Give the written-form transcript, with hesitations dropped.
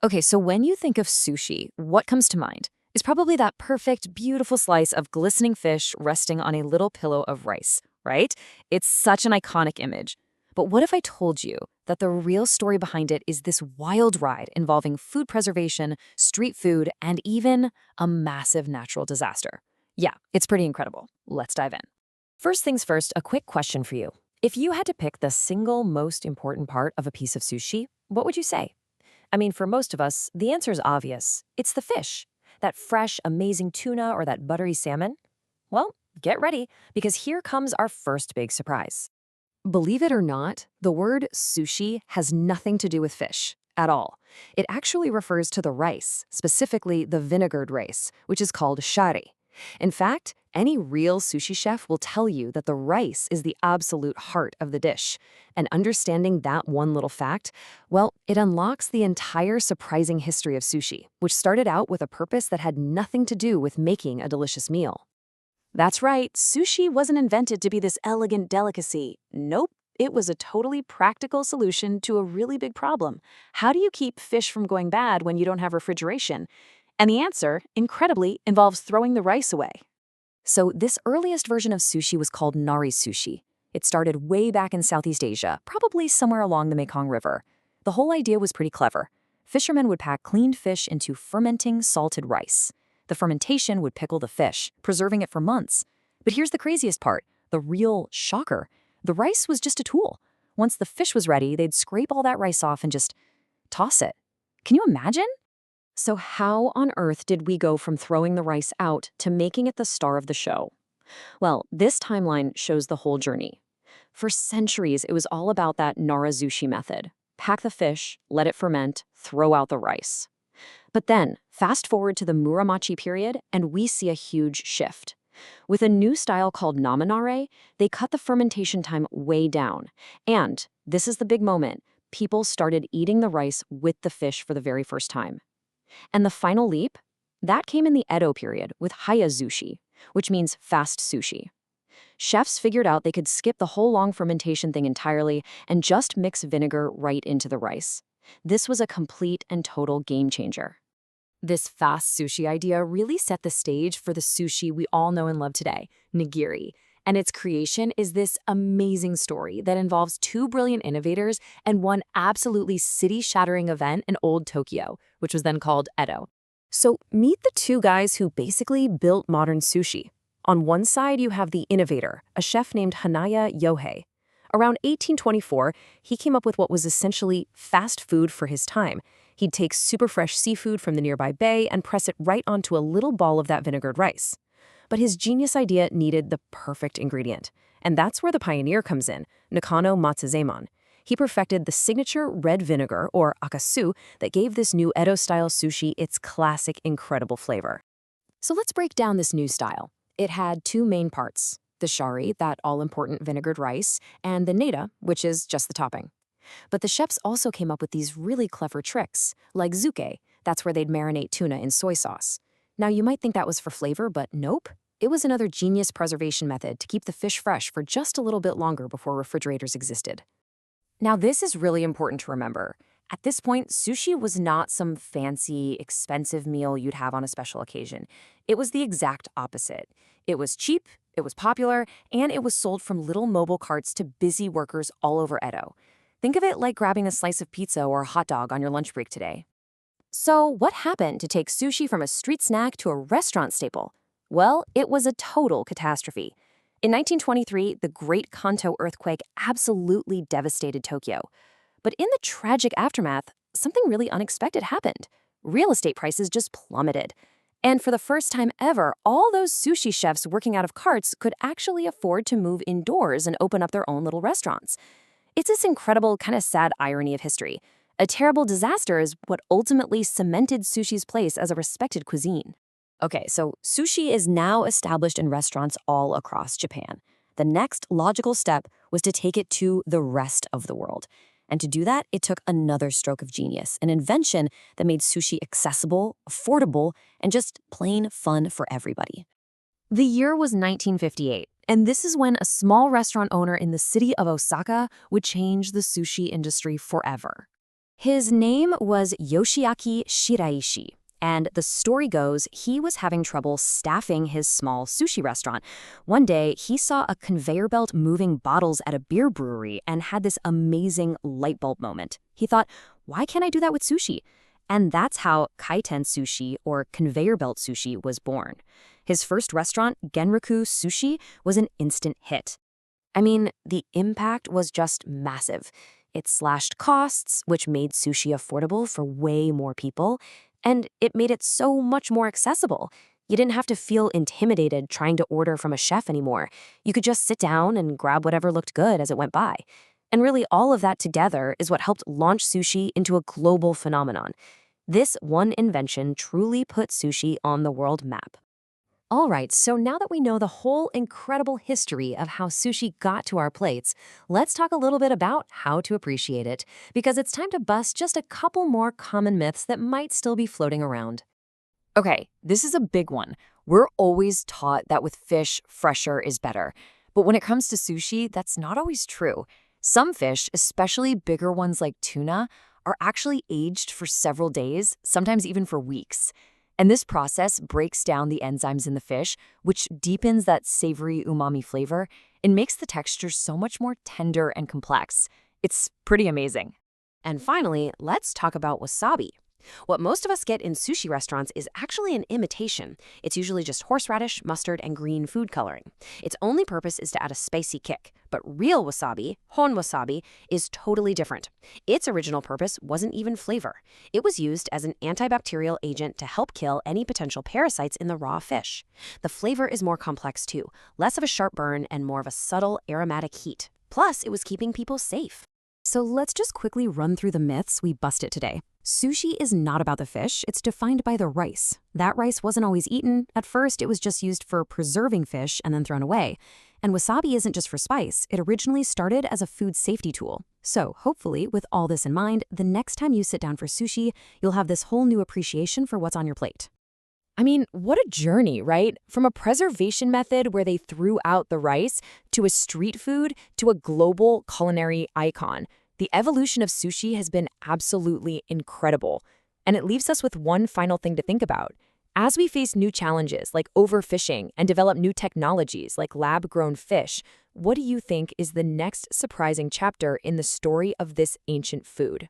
Okay, so when you think of sushi, what comes to mind? Is probably that perfect, beautiful slice of glistening fish resting on a little pillow of rice, right? It's such an iconic image. But what if I told you that the real story behind it is this wild ride involving food preservation, street food, and even a massive natural disaster? Yeah, it's pretty incredible. Let's dive in. First things first, a quick question for you. If you had to pick the single most important part of a piece of sushi, what would you say? I mean, for most of us, the answer is obvious. It's the fish. That fresh, amazing tuna or that buttery salmon. Well, get ready, because here comes our first big surprise. Believe it or not, the word sushi has nothing to do with fish at all. It actually refers to the rice, specifically the vinegared rice, which is called shari. In fact, any real sushi chef will tell you that the rice is the absolute heart of the dish. And understanding that one little fact, well, it unlocks the entire surprising history of sushi, which started out with a purpose that had nothing to do with making a delicious meal. That's right, sushi wasn't invented to be this elegant delicacy. Nope, it was a totally practical solution to a really big problem. How do you keep fish from going bad when you don't have refrigeration? And the answer, incredibly, involves throwing the rice away. So this earliest version of sushi was called NARAZUSHI. It started way back in Southeast Asia, probably somewhere along the Mekong River. The whole idea was pretty clever. Fishermen would pack cleaned fish into fermenting salted rice. The fermentation would pickle the fish, preserving it for months. But here's the craziest part, the real shocker. The rice was just a tool. Once the fish was ready, they'd scrape all that rice off and just toss it. Can you imagine? So how on earth did we go from throwing the rice out to making it the star of the show? Well, this timeline shows the whole journey. For centuries, it was all about that narazushi method. Pack the fish, let it ferment, throw out the rice. But then, fast forward to the Muromachi period, and we see a huge shift. With a new style called namanare, they cut the fermentation time way down. And, this is the big moment, people started eating the rice with the fish for the very first time. And the final leap? That came in the Edo period with hayazushi, which means fast sushi. Chefs figured out they could skip the whole long fermentation thing entirely and just mix vinegar right into the rice. This was a complete and total game changer. This fast sushi idea really set the stage for the sushi we all know and love today, nigiri. And its creation is this amazing story that involves two brilliant innovators and one absolutely city-shattering event in old Tokyo, which was then called Edo. So meet the two guys who basically built modern sushi. On one side, you have the innovator, a chef named Hanaya Yohei. Around 1824, he came up with what was essentially fast food for his time. He'd take super fresh seafood from the nearby bay and press it right onto a little ball of that vinegared rice. But his genius idea needed the perfect ingredient. And that's where the pioneer comes in, Nikko Matsuzawa. He perfected the signature red vinegar, or akasu, that gave this new Edo-style sushi its classic, incredible flavor. So let's break down this new style. It had two main parts, the shari, that all-important vinegared rice, and the neta, which is just the topping. But the chefs also came up with these really clever tricks, like zuke, that's where they'd marinate tuna in soy sauce. Now, you might think that was for flavor, but nope. It was another genius preservation method to keep the fish fresh for just a little bit longer before refrigerators existed. Now, this is really important to remember. At this point, sushi was not some fancy, expensive meal you'd have on a special occasion. It was the exact opposite. It was cheap, it was popular, and it was sold from little mobile carts to busy workers all over Edo. Think of it like grabbing a slice of pizza or a hot dog on your lunch break today. So what happened to take sushi from a street snack to a restaurant staple? Well, it was a total catastrophe. In 1923, the Great Kanto earthquake absolutely devastated Tokyo. But in the tragic aftermath, something really unexpected happened. Real estate prices just plummeted. And for the first time ever, all those sushi chefs working out of carts could actually afford to move indoors and open up their own little restaurants. It's this incredible, kind of sad irony of history. A terrible disaster is what ultimately cemented sushi's place as a respected cuisine. Okay, so sushi is now established in restaurants all across Japan. The next logical step was to take it to the rest of the world. And to do that, it took another stroke of genius, an invention that made sushi accessible, affordable, and just plain fun for everybody. The year was 1958, and this is when a small restaurant owner in the city of Osaka would change the sushi industry forever. His name was Yoshiaki Shiraishi, and the story goes he was having trouble staffing his small sushi restaurant. One day, he saw a conveyor belt moving bottles at a beer brewery and had this amazing light bulb moment. He thought, why can't I do that with sushi? And that's how Kaitenzushi, or conveyor belt sushi, was born. His first restaurant, Genroku Sushi, was an instant hit. I mean, the impact was just massive. It slashed costs, which made sushi affordable for way more people, and it made it so much more accessible. You didn't have to feel intimidated trying to order from a chef anymore. You could just sit down and grab whatever looked good as it went by. And really, all of that together is what helped launch sushi into a global phenomenon. This one invention truly put sushi on the world map. All right, so now that we know the whole incredible history of how sushi got to our plates, let's talk a little bit about how to appreciate it, because it's time to bust just a couple more common myths that might still be floating around. Okay, this is a big one. We're always taught that with fish, fresher is better. But when it comes to sushi, that's not always true. Some fish, especially bigger ones like tuna, are actually aged for several days, sometimes even for weeks. And this process breaks down the enzymes in the fish, which deepens that savory umami flavor and makes the texture so much more tender and complex. It's pretty amazing. And finally, let's talk about wasabi. What most of us get in sushi restaurants is actually an imitation. It's usually just horseradish, mustard, and green food coloring. Its only purpose is to add a spicy kick. But real wasabi, hon wasabi, is totally different. Its original purpose wasn't even flavor. It was used as an antibacterial agent to help kill any potential parasites in the raw fish. The flavor is more complex too, less of a sharp burn and more of a subtle aromatic heat. Plus, it was keeping people safe. So let's just quickly run through the myths we busted today. Sushi is not about the fish, it's defined by the rice. That rice wasn't always eaten. At first, it was just used for preserving fish and then thrown away. And wasabi isn't just for spice, it originally started as a food safety tool. So hopefully, with all this in mind, the next time you sit down for sushi, you'll have this whole new appreciation for what's on your plate. I mean, what a journey, right? From a preservation method where they threw out the rice, to a street food, to a global culinary icon. The evolution of sushi has been absolutely incredible. And it leaves us with one final thing to think about. As we face new challenges like overfishing and develop new technologies like lab-grown fish, what do you think is the next surprising chapter in the story of this ancient food?